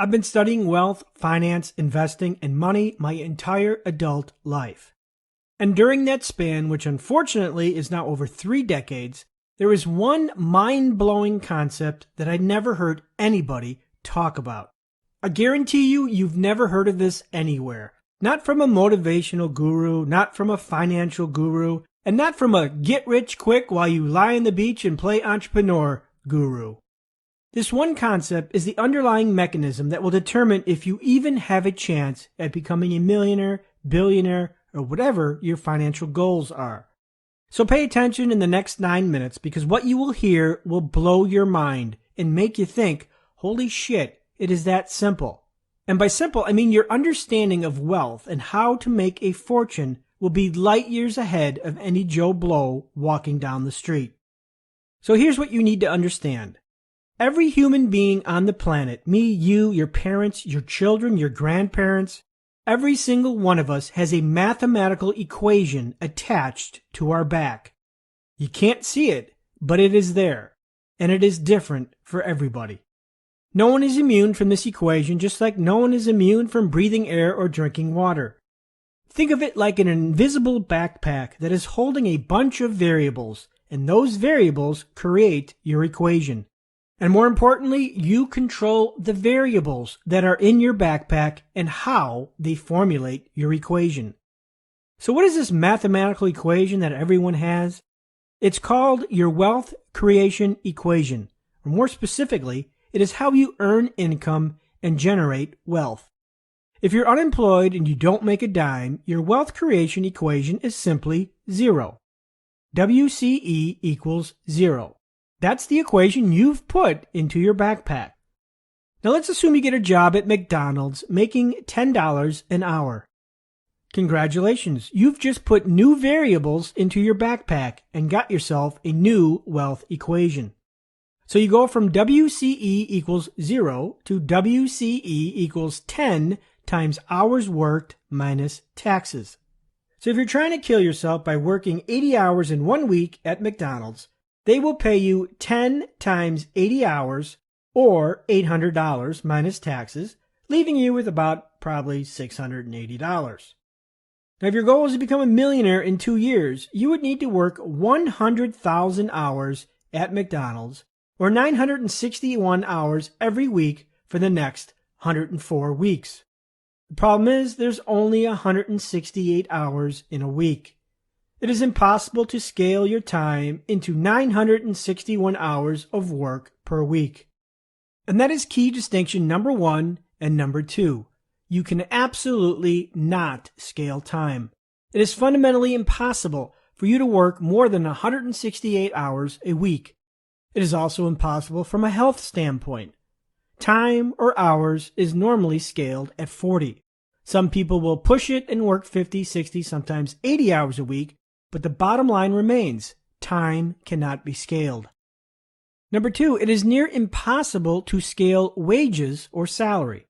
I've been studying wealth, finance, investing, and money my entire adult life. And during that span, which unfortunately is now over 3 decades, there is one mind-blowing concept that I never heard anybody talk about. I guarantee you've never heard of this anywhere. Not from a motivational guru, not from a financial guru, and not from a get-rich-quick while you lie on the beach and play entrepreneur guru. This one concept is the underlying mechanism that will determine if you even have a chance at becoming a millionaire, billionaire, or whatever your financial goals are. So pay attention in the next 9 minutes, because what you will hear will blow your mind and make you think, holy shit, it is that simple. And by simple, I mean your understanding of wealth and how to make a fortune will be light years ahead of any Joe Blow walking down the street. So here's what you need to understand. Every human being on the planet, me, you, your parents, your children, your grandparents, every single one of us has a mathematical equation attached to our back. You can't see it, but it is there, and it is different for everybody. No one is immune from this equation, just like no one is immune from breathing air or drinking water. Think of it like an invisible backpack that is holding a bunch of variables, and those variables create your equation. And more importantly, you control the variables that are in your backpack and how they formulate your equation. So what is this mathematical equation that everyone has? It's called your wealth creation equation. Or more specifically, it is how you earn income and generate wealth. If you're unemployed and you don't make a dime, your wealth creation equation is simply 0. WCE equals 0. That's the equation you've put into your backpack. Now let's assume you get a job at McDonald's making $10 an hour. Congratulations, you've just put new variables into your backpack and got yourself a new wealth equation. So you go from WCE equals 0 to WCE equals 10 times hours worked minus taxes. So if you're trying to kill yourself by working 80 hours in 1 week at McDonald's, they will pay you 10 times 80 hours, or $800 minus taxes, leaving you with about probably $680. Now, if your goal is to become a millionaire in 2 years, you would need to work 100,000 hours at McDonald's, or 961 hours every week for the next 104 weeks. The problem is there's only 168 hours in a week. It is impossible to scale your time into 961 hours of work per week. And that is key distinction number 1 and number 2. You can absolutely not scale time. It is fundamentally impossible for you to work more than 168 hours a week. It is also impossible from a health standpoint. Time or hours is normally scaled at 40. Some people will push it and work 50, 60, sometimes 80 hours a week. But the bottom line remains, time cannot be scaled. Number 2, it is near impossible to scale wages or salary.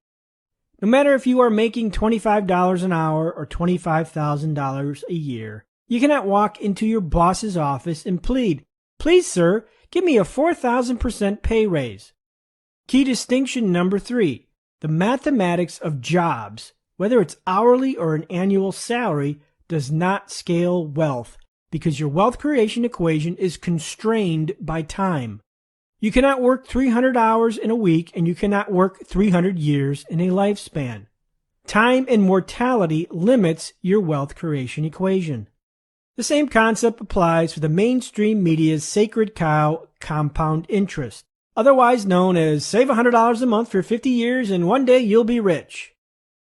No matter if you are making $25 an hour or $25,000 a year, you cannot walk into your boss's office and plead, "Please, sir, give me a 4,000% pay raise." Key distinction number 3, the mathematics of jobs, whether it's hourly or an annual salary, does not scale wealth because your wealth creation equation is constrained by time. You cannot work 300 hours in a week and you cannot work 300 years in a lifespan. Time and mortality limits your wealth creation equation. The same concept applies for the mainstream media's sacred cow, compound interest, otherwise known as save $100 a month for 50 years and one day you'll be rich.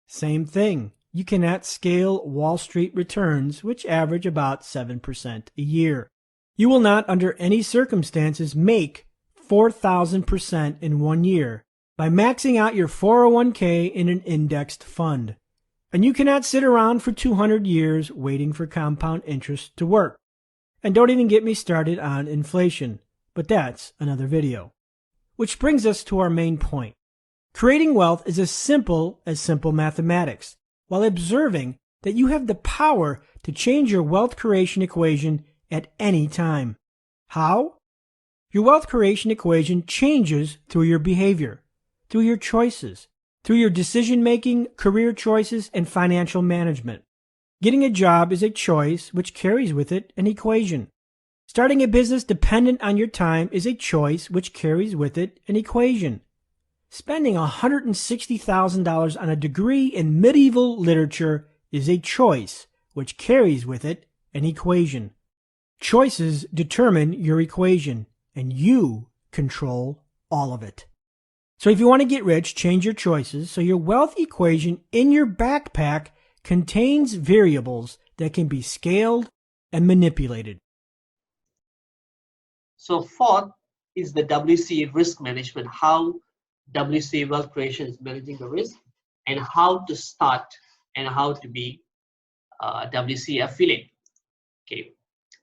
Same thing. You cannot scale Wall Street returns, which average about 7% a year. You will not, under any circumstances, make 4,000% in 1 year by maxing out your 401k in an indexed fund. And you cannot sit around for 200 years waiting for compound interest to work. And don't even get me started on inflation, but that's another video. Which brings us to our main point. Creating wealth is as simple mathematics, while observing that you have the power to change your wealth creation equation at any time. How? Your wealth creation equation changes through your behavior, through your choices, through your decision making, career choices, and financial management. Getting a job is a choice which carries with it an equation. Starting a business dependent on your time is a choice which carries with it an equation. Spending $160,000 on a degree in medieval literature is a choice which carries with it an equation. Choices determine your equation, and you control all of it. So if you want to get rich, change your choices so your wealth equation in your backpack contains variables that can be scaled and manipulated. So fourth is the WCE risk management, how WCE wealth creation is managing the risk, and how to start and how to be a WCE affiliate. Okay,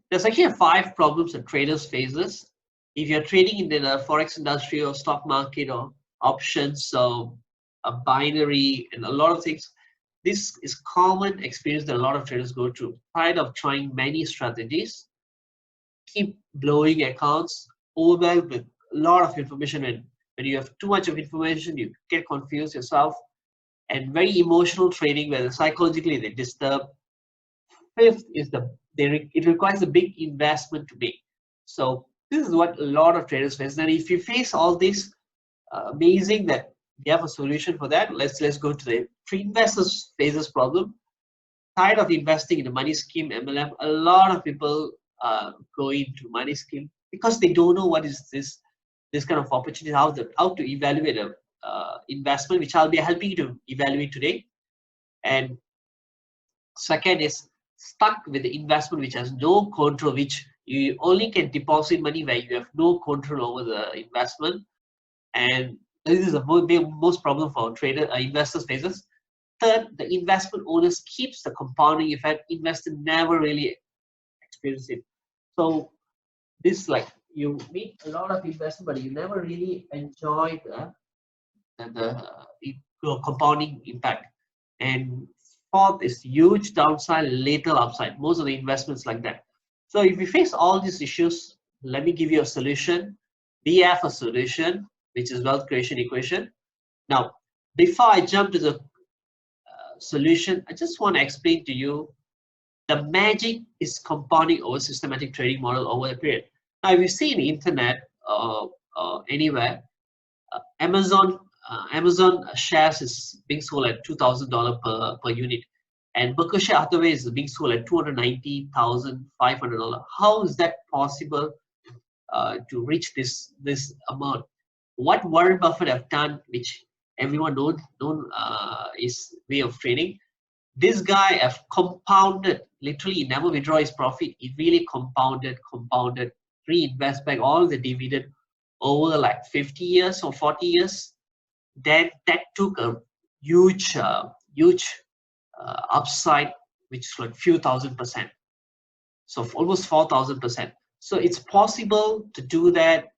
there's actually 5 problems that traders faces. If you're trading in the forex industry or stock market or options or a binary and a lot of things, this is common experience that a lot of traders go through. Tired of trying many strategies, keep blowing accounts, overwhelmed with a lot of information, and when you have too much of information, you get confused yourself, and very emotional trading where psychologically they disturb. Fifth is it requires a big investment to make. So this is what a lot of traders face. And if you face all this, amazing that we have a solution for that. Let's go to the investors faces problem. Tired of investing in the money scheme MLM. A lot of people go into money scheme because they don't know what is this kind of opportunity, how to evaluate a investment, which I'll be helping you to evaluate today. And second is stuck with the investment which has no control, which you only can deposit money where you have no control over the investment. And this is the most problem for investors faces. Third, the investment owners keeps the compounding effect. Investor never really experience it. So this, like, you make a lot of investment, but you never really enjoy the compounding impact. And fourth is huge downside, little upside. Most of the investments like that. So if you face all these issues, let me give you a solution. We have a solution, which is wealth creation equation. Now, before I jump to the solution, I just want to explain to you the magic is compounding over systematic trading model over a period. Now, if you see in the internet anywhere, Amazon shares is being sold at $2,000 per unit, and Berkshire Hathaway is being sold at $290,500. How is that possible to reach this amount? What Warren Buffett have done, which everyone known is way of trading. This guy have compounded, literally he never withdraw his profit. He really compounded, reinvest back all the dividend over like 50 years or 40 years. That took a huge upside, which is like few thousand%. So almost 4,000%. So it's possible to do that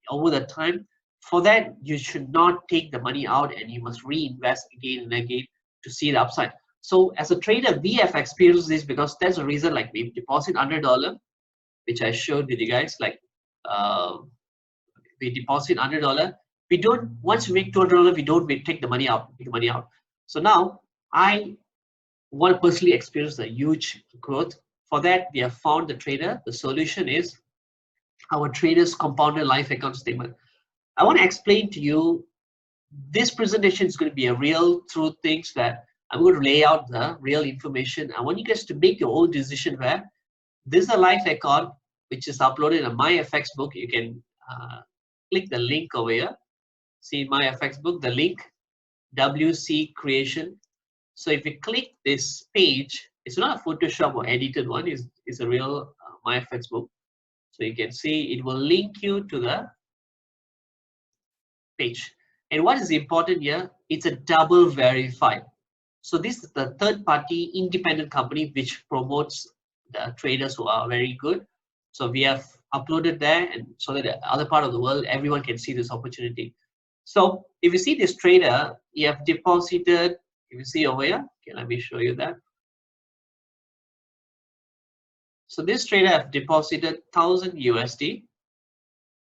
over the time. For that, you should not take the money out and you must reinvest again and again to see the upside. So as a trader, we have experienced this because there's a reason, like we deposit $100, which I showed with you guys, like we deposit $100. We don't, once we make $200, we don't take the money out, So now I want to personally experience a huge growth. For that, we have found the trader. The solution is our trader's compounded life account statement. I want to explain to you, this presentation is going to be a real truth things that I'm going to lay out the real information. I want you guys to make your own decision where this is a life account which is uploaded in my FX book. You can click the link over here. See my FX book, the link, WCE creation. So if you click this page, it's not a Photoshop or edited one, it's a real my FX book. So you can see it will link you to the page. And what is important here, it's a double verified. So this is the third party independent company which promotes the traders who are very good. So we have uploaded there, and so that the other part of the world, everyone can see this opportunity. So if you see this trader, you have deposited, if you see over here, okay, let me show you that. So this trader have deposited 1,000 USD,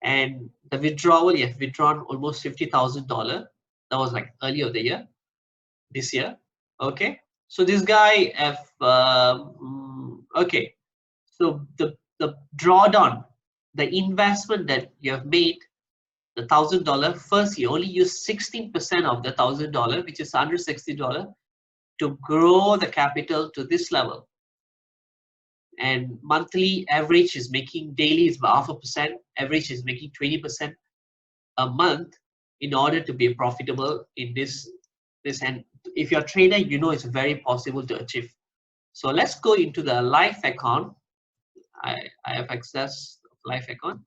and the withdrawal, you have withdrawn almost $50,000. That was like early of the year, this year. Okay, so this guy have okay, so the drawdown, the investment that you have made, the $1,000, first you only use 16% of the $1,000, which is $160, to grow the capital to this level. And monthly average is making, daily is about 0.5%, average is making 20% a month in order to be profitable in this. And if you're a trader, you know it's very possible to achieve. So let's go into the live account. I have access live account.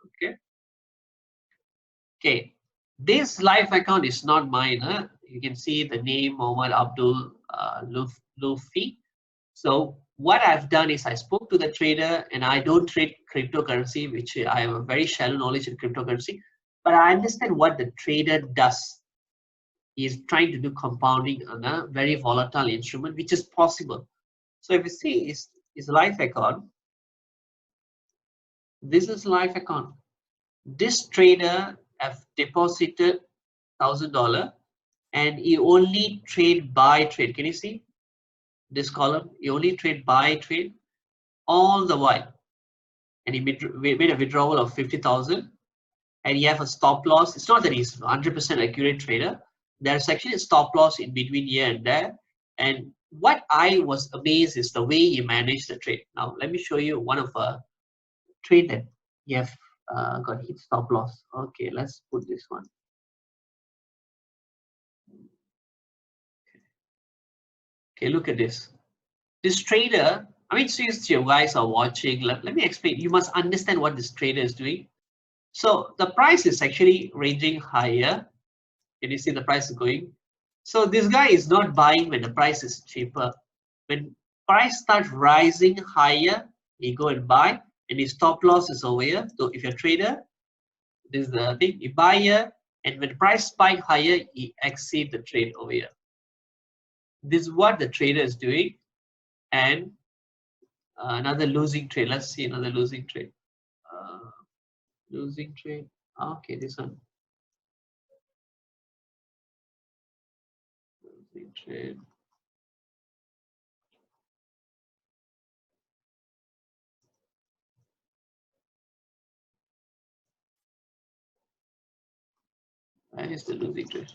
Okay, this live account is not mine. You can see the name Mohammed Abdul Lufi. So what I've done is I spoke to the trader, and I don't trade cryptocurrency, which I have a very shallow knowledge in cryptocurrency, but I understand what the trader does. He is trying to do compounding on a very volatile instrument, which is possible. So if you see is live account, this is live account. This trader have deposited $1,000, and he only trade buy trade. Can you see this column? He only trade buy trade all the while, and he made a withdrawal of 50,000, and he have a stop loss. It's not that he's 100% accurate trader. There's actually a stop loss in between here and there. And what I was amazed is the way he managed the trade. Now let me show you one of a trade that you have got hit stop loss. Okay, let's put this one. Okay, look at this. This trader, I mean, since you guys are watching, let me explain. You must understand what this trader is doing. So the price is actually ranging higher. Can you see the price is going? So this guy is not buying when the price is cheaper. When price starts rising higher, he go and buy, and his stop loss is over here. So if you're a trader, this is the thing, you buy here, and when the price spike higher, he exceed the trade over here. This is what the trader is doing. And another losing trade. Let's see another losing trade. Losing trade. Okay, this one. Losing trade. Where is the losing trade?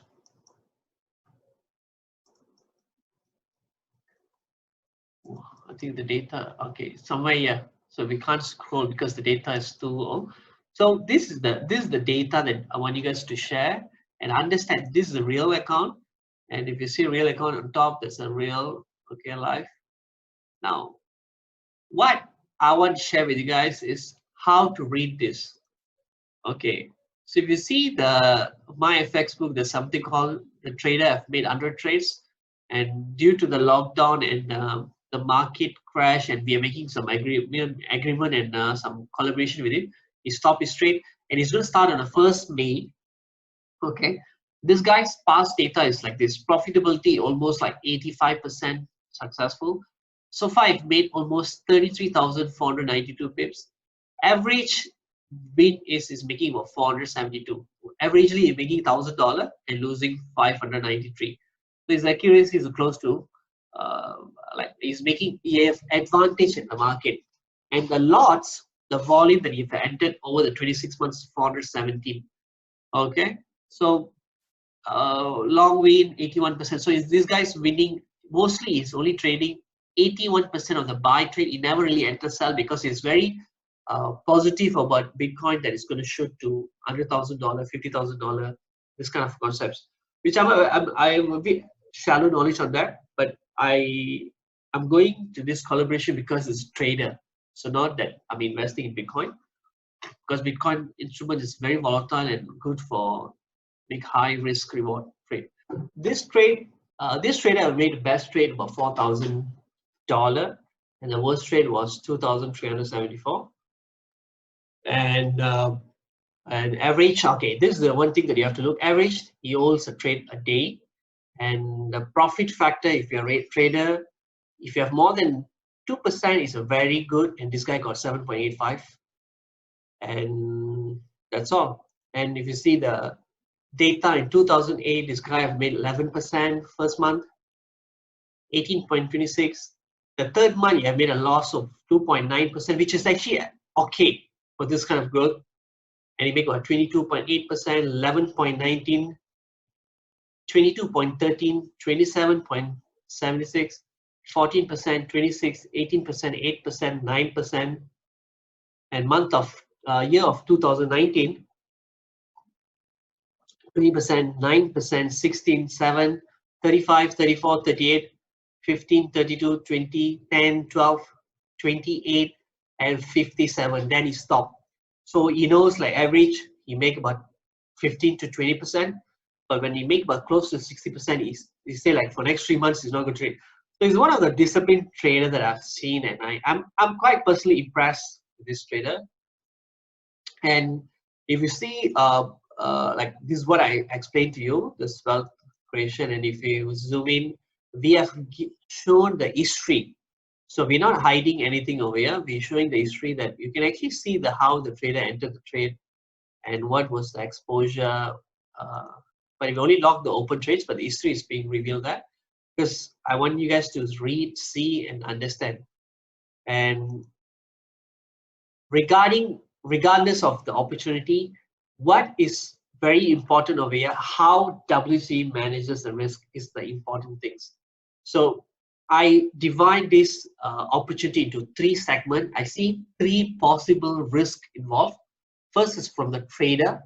I think the data, okay, somewhere here. So we can't scroll because the data is too old. So this is the data that I want you guys to share and understand. This is a real account, and if you see real account on top, there's a real, okay, live. Now, what I want to share with you guys is how to read this. Okay, so if you see the my FX book, there's something called the trader have made 100 trades, and due to the lockdown and the market crash, and we are making some agreement and some collaboration with him, he stopped his trade, and he's going to start on the 1st May. Okay, this guy's past data is like this: profitability almost like 85% successful. So far, I've made almost 33,492 pips. Average bid is making about 472. Averagely, he's making $1,000 and losing 593. So his accuracy is close to like he's making EF advantage in the market. And the lots, the volume that you've entered over the 26 months, 417. Okay, so long win 81%. So this guy's winning mostly. He's only trading 81% of the buy trade. He never really enters sell because he's very positive about Bitcoin that is going to shoot to $100,000, $50,000, this kind of concepts. Which I'm a bit shallow knowledge on that, but I'm going to this collaboration because it's trader. So not that I'm investing in Bitcoin, because Bitcoin instrument is very volatile and good for big high risk reward trade. This trader made the best trade about $4,000, and the worst trade was 2,374. And average, okay, this is the one thing that you have to look. Average, he holds a trade a day, and the profit factor, if you're a trader, if you have more than 2%, is a very good, and this guy got 7.85, and that's all. And if you see the data in 2008, this guy have made 11% first month, 18.26. The third month, you have made a loss of 2.9%, which is actually okay for this kind of growth. And you make about 22.8%, 11.19, 22.13, 27.76, 14%, 26, 18%, 8%, 9%, and month of year of 2019, 20%, 9%, 16, 7, 35, 34, 38, 15, 32, 20, 10, 12, 28, and 57. Then he stopped. So he knows like average, he make about 15 to 20%. But when he make about close to 60%, he say like for next 3 months he's not going to trade. So he's one of the disciplined trader that I've seen, and I'm quite personally impressed with this trader. And if you see, like this is what I explained to you, this wealth creation. And if you zoom in, we have shown the history. So we're not hiding anything over here. We're showing the history that you can actually see how the trader entered the trade and what was the exposure. But we've only logged the open trades, but the history is being revealed there because I want you guys to read, see, and understand. And regardless of the opportunity, what is very important over here, how WCE manages the risk is the important things. So I divide this opportunity into 3 segments. I see 3 possible risks involved. First is from the trader,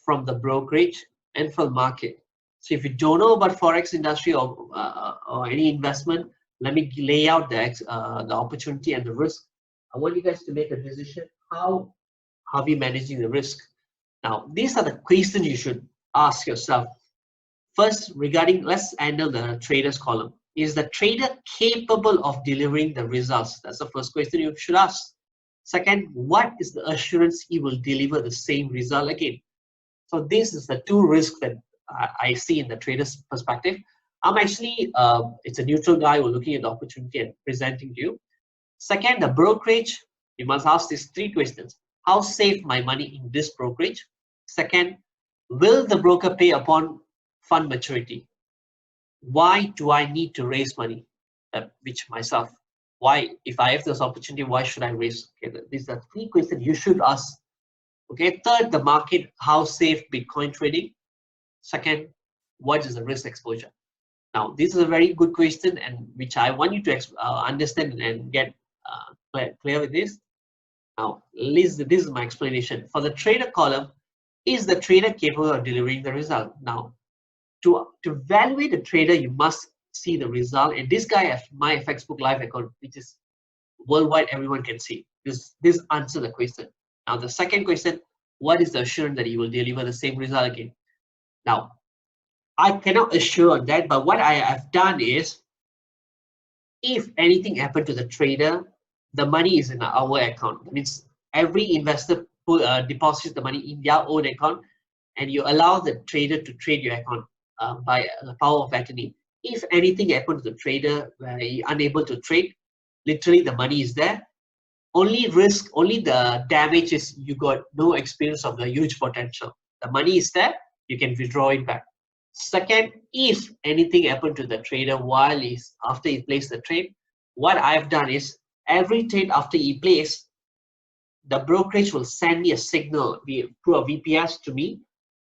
from the brokerage, and from market. So if you don't know about forex industry or any investment, let me lay out the opportunity and the risk. I want you guys to make a decision. How are we managing the risk? Now, these are the questions you should ask yourself. First, let's handle the traders column. Is the trader capable of delivering the results? That's the first question you should ask. Second, what is the assurance he will deliver the same result again? So this is the 2 risks that I see in the trader's perspective. I'm actually, it's a neutral guy who's looking at the opportunity and presenting to you. Second, the brokerage, you must ask these 3 questions. How safe my money in this brokerage? Second, will the broker pay upon fund maturity? Why do I need to raise money? Which myself, why, if I have this opportunity, why should I raise? Okay, these are 3 questions you should ask. Okay, third, the market, how safe Bitcoin trading? Second, what is the risk exposure? Now, this is a very good question, and which I want you to understand and get clear with this. Now, this is my explanation. For the trader column, is the trader capable of delivering the result? Now, to evaluate the trader, you must see the result. And this guy has my FXbook Live account, which is worldwide, everyone can see. This answers the question. Now, the second question, what is the assurance that he will deliver the same result again? Now, I cannot assure on that, but what I have done is, if anything happened to the trader, the money is in our account. That means every investor deposits the money in their own account, and you allow the trader to trade your account by the power of attorney. If anything happened to the trader where he's unable to trade, literally the money is there. Only the damage is you got no experience of the huge potential. The money is there, you can withdraw it back. Second, if anything happened to the trader after he placed the trade, what I've done is every trade after he placed, the brokerage will send me a signal through a VPS to me.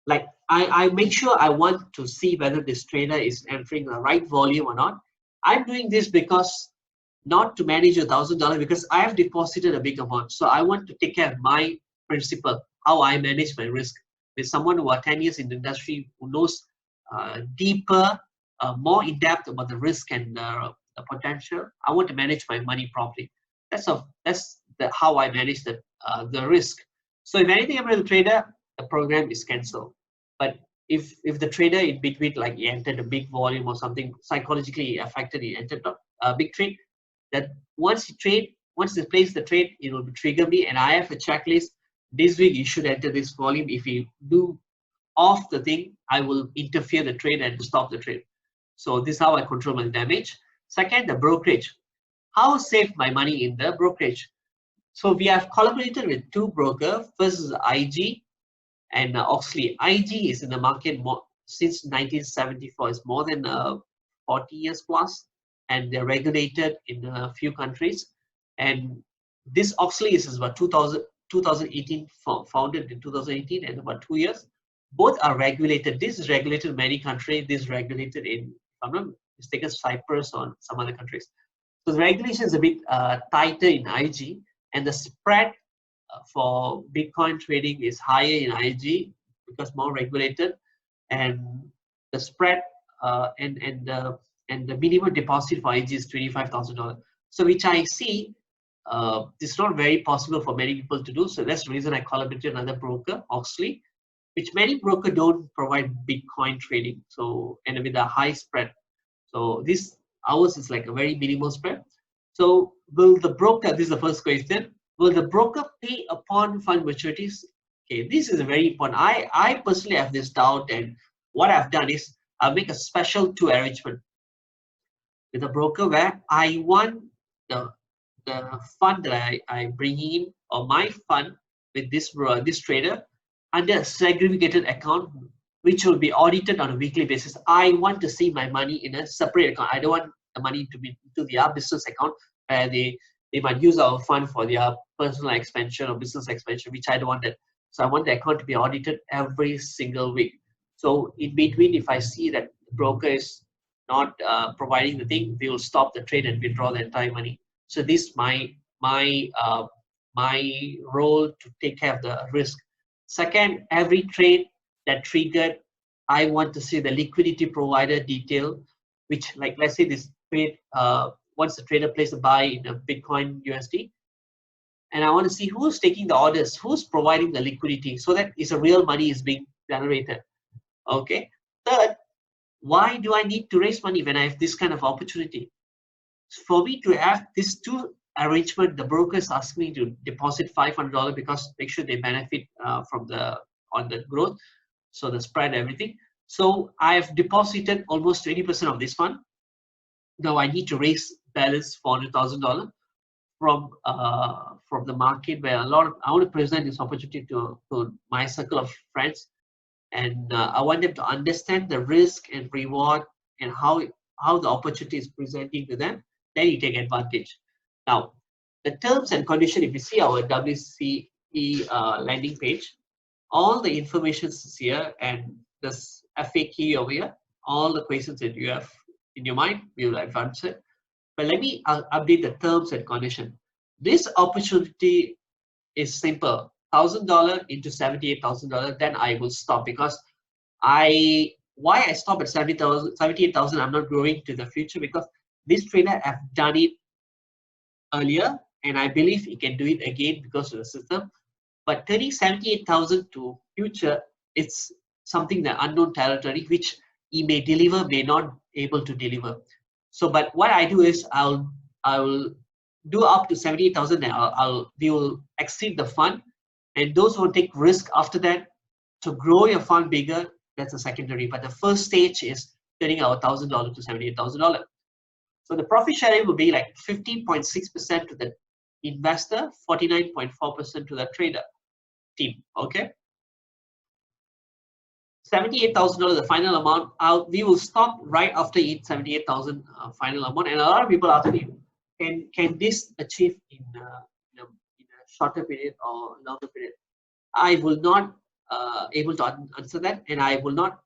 Like I make sure I want to see whether this trader is entering the right volume or not. I'm doing this because not to manage $1,000, because I have deposited a big amount. So I want to take care of my principle, how I manage my risk. With someone who are 10 years in the industry, who knows deeper, more in depth about the risk and the potential. I want to manage my money properly. That's how I manage the risk. So if anything happens to the trader, the program is cancelled. But if the trader in between, like he entered a big volume or something, psychologically affected, he entered a big trade, that once he places the trade, it will trigger me, and I have a checklist. This week you should enter this volume. If you do off the thing, I will interfere the trade and stop the trade. So this is how I control my damage. Second, the brokerage. How safe my money in the brokerage? So we have collaborated with 2 brokers. First is IG, And Oxley, IG is in the market more, since 1974. It's more than 40 years plus, and they're regulated in a few countries. And this Oxley is about 2018, founded in 2018, and about 2 years. Both are regulated. This is regulated in many countries. This is regulated in, if I'm not mistaken, Cyprus or some other countries. So the regulation is a bit tighter in IG, and the spread for Bitcoin trading is higher in IG because more regulated, and the spread and the minimum deposit for IG is $25,000. So which I see it's not very possible for many people to do. So that's the reason I collaborated another broker, Oxley, which many brokers don't provide Bitcoin trading. So, and with a high spread. So this ours is like a very minimal spread. So will the broker, this is the first question, will the broker pay upon fund maturities? Okay, this is very important. I personally have this doubt, and what I've done is I'll make a special two arrangement with a broker where I want the fund that I bring in, or my fund with this trader, under a segregated account, which will be audited on a weekly basis. I want to see my money in a separate account. I don't want the money to be into their business account where they might use our fund for their personal expansion or business expansion, which I don't want that. So I want the account to be audited every single week. So in between, if I see that the broker is not providing the thing, we will stop the trade and withdraw the entire money. So this is my role to take care of the risk. Second, every trade that triggered, I want to see the liquidity provider detail, which, like, let's say this trade, once the trader places a buy in a Bitcoin USD, and I want to see who's taking the orders, who's providing the liquidity, so that is a real money is being generated. Okay. Third, why do I need to raise money when I have this kind of opportunity? For me to have these two arrangement, the brokers ask me to deposit $500 because make sure they benefit from on the growth, so the spread, everything. So I've deposited almost 20% of this fund. Now I need to raise balance $400,000 from the market, where I want to present this opportunity to my circle of friends, and I want them to understand the risk and reward and how the opportunity is presenting to them. Then you take advantage. Now, the terms and conditions, if you see our WCE landing page, all the information is here, and this FAQ over here, all the questions that you have in your mind, we will have answered. But let me update the terms and conditions. This opportunity is simple. $1,000 into $78,000, then I will stop, because why I stop at 78,000, I'm not growing to the future, because this trader have done it earlier, and I believe he can do it again because of the system. But turning 78,000 to future, it's something that unknown territory, which he may deliver, may not able to deliver. So, but what I do is I will do up to 78,000, and we will exceed the fund, and those who take risk after that to grow your fund bigger, that's a secondary. But the first stage is turning our $1,000 to $78,000. So the profit sharing will be like 15.6% to the investor, 49.4% to the trader team. Okay. $78,000, the final amount. We will stop right after each 78,000 final amount. And a lot of people ask me, can this achieve in a shorter period or longer period? I will not able to answer that, and I will not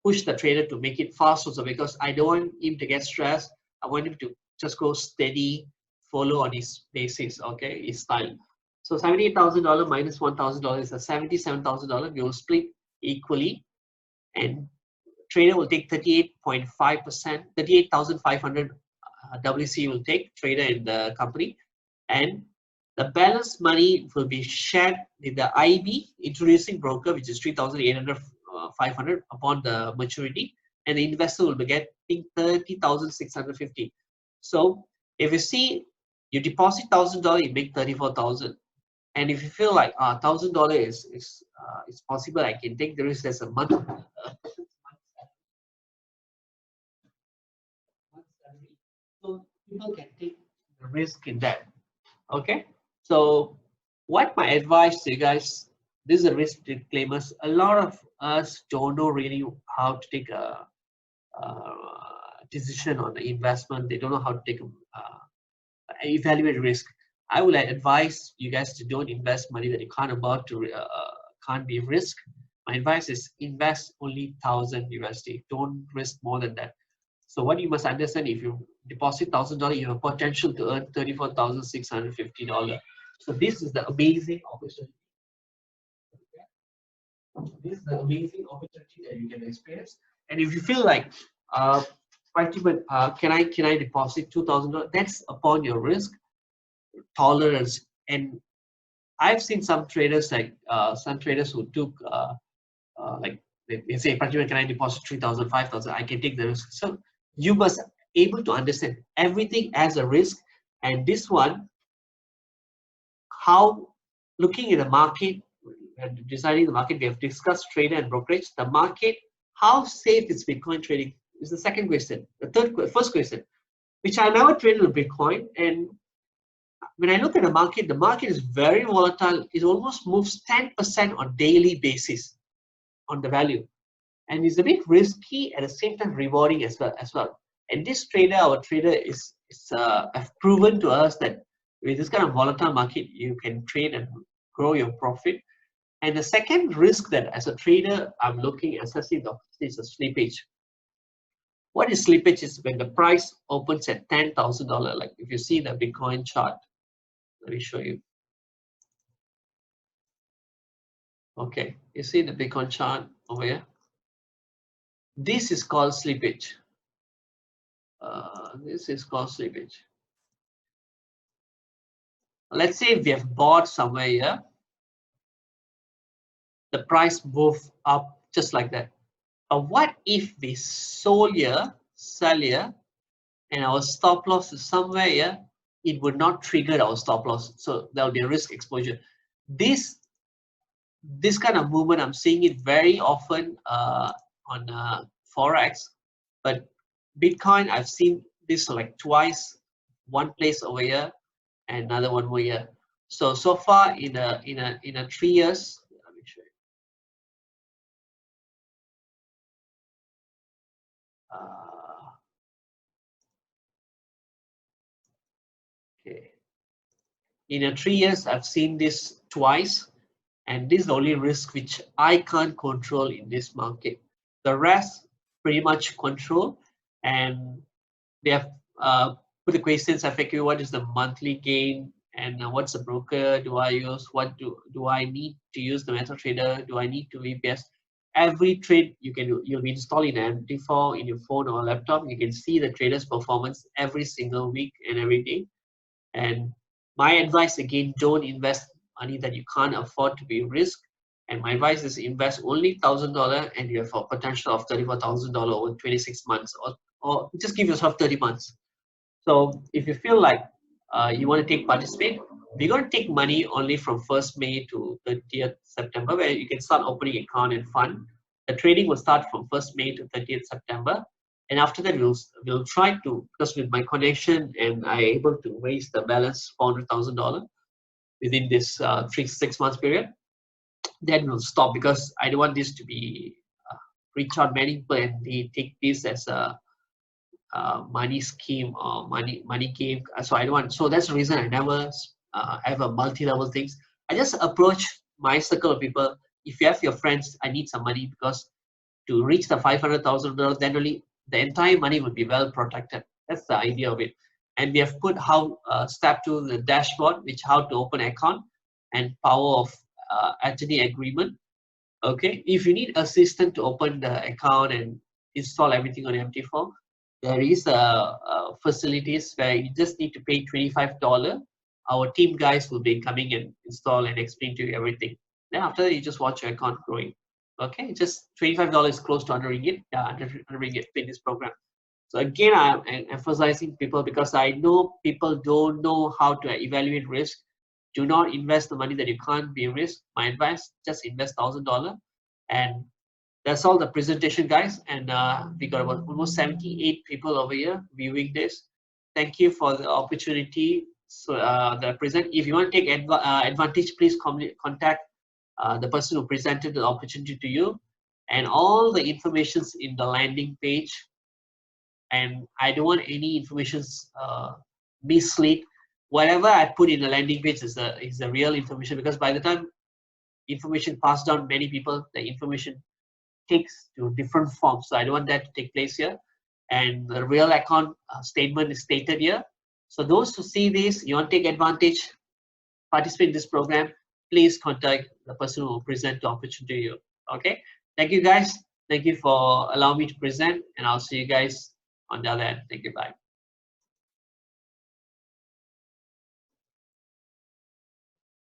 push the trader to make it fast also, because I don't want him to get stressed. I want him to just go steady, follow on his basics, okay, his style. So $78,000 minus $1,000 is a $77,000. We will split equally, and trader will take 38.5%, 38,500 WC will take, trader in the company, and the balance money will be shared with the IB, introducing broker, which is 3,800, 500 upon the maturity, and the investor will be getting 30,650. So if you see, you deposit $1,000, you make 34,000. And if you feel like $1,000 is possible, I can take the risk as a month. So people can take the risk in that. Okay. So what my advice to you guys, This is a risk disclaimers. A lot of us don't know really how to take a decision on the investment. They don't know how to take evaluate risk. I would advise you guys to don't invest money that you can't about to can't be risk. My advice is invest only $1,000 USD. Don't risk more than that. So what you must understand, if you deposit $1,000, you have a potential to earn $34,650. So this is the amazing opportunity. This is the amazing opportunity that you can experience. And if you feel like, can I deposit $2,000? That's upon your risk tolerance. And I've seen some traders who took like they say, can I deposit 3,000, 5,000? I can take the risk. So you must able to understand everything as a risk. And this one, how looking at the market and deciding the market, we have discussed trader and brokerage. The market, how safe is Bitcoin trading is the second question. First question, which I never traded with Bitcoin. And when I look at the market is very volatile. It almost moves 10% on daily basis on the value. And it's a bit risky, at the same time rewarding as well. And this trader, our trader have proven to us that with this kind of volatile market, you can trade and grow your profit. And the second risk that as a trader, I'm looking at, especially is a slippage. What is slippage is when the price opens at $10,000. Like if you see the Bitcoin chart, let me show you. Okay, you see the Bitcoin chart over here. This is called slippage. This is called slippage. Let's say we have bought somewhere here. The price moved up just like that. But what if we sold here, sell here, and our stop loss is somewhere here? It would not trigger our stop loss. So there will be a risk exposure. This kind of movement, I'm seeing it very often on Forex, but Bitcoin, I've seen this like twice, one place over here and another one over here. So far in a 3 years, let me show you. Okay. In a 3 years, I've seen this twice, and this is the only risk which I can't control in this market. The rest pretty much control, and they have put the questions FAQ, what is the monthly gain, and what's the broker do I use, what do I need to use the MetaTrader, do I need to VPS. Every trade you'll be installing an MT4 in your phone or laptop. You can see the trader's performance every single week and every day. And my advice again, don't invest money that you can't afford to be risk. And my advice is invest only $1,000 and you have a potential of $34,000 over 26 months, or just give yourself 30 months. So if you feel like you want to participate, we're going to take money only from 1st May to 30th September, where you can start opening account and fund. The trading will start from 1st May to 30th September. And after that, we'll try to, because with my connection and I'm able to raise the balance $400,000 within this 6 months period, then we'll stop, because I don't want this to be reach out many people and they take this as a money scheme or money game. So I don't want. So that's the reason I never have a multi-level things. I just approach my circle of people. If you have your friends, I need some money, because to reach the $500,000, then only the entire money would be well protected. That's the idea of it. And we have put how step to the dashboard, which how to open an account and power of attorney agreement. Okay, if you need assistance to open the account and install everything on MT4, there is facilities where you just need to pay $25. Our team guys will be coming and install and explain to you everything. Then after that, you just watch your account growing. Okay, just $25 is close to 100 ringgit. Yeah, 100 ringgit in this program. So again, I'm emphasizing people, because I know people don't know how to evaluate risk. Do not invest the money that you can't be risk. My advice, just invest $1,000. And that's all the presentation, guys. And we got about almost 78 people over here viewing this. Thank you for the opportunity. So the present, if you want to take advantage, please contact the person who presented the opportunity to you, and all the information's in the landing page. And I don't want any information's mislead. Whatever I put in the landing page is the real information, because by the time information passed down many people, the information takes to different forms. So I don't want that to take place here. And the real account statement is stated here. So those who see this, you want to take advantage, participate in this program, please contact the person who will present the opportunity to you. Okay. Thank you guys. Thank you for allowing me to present, and I'll see you guys on the other end. Thank you. Bye.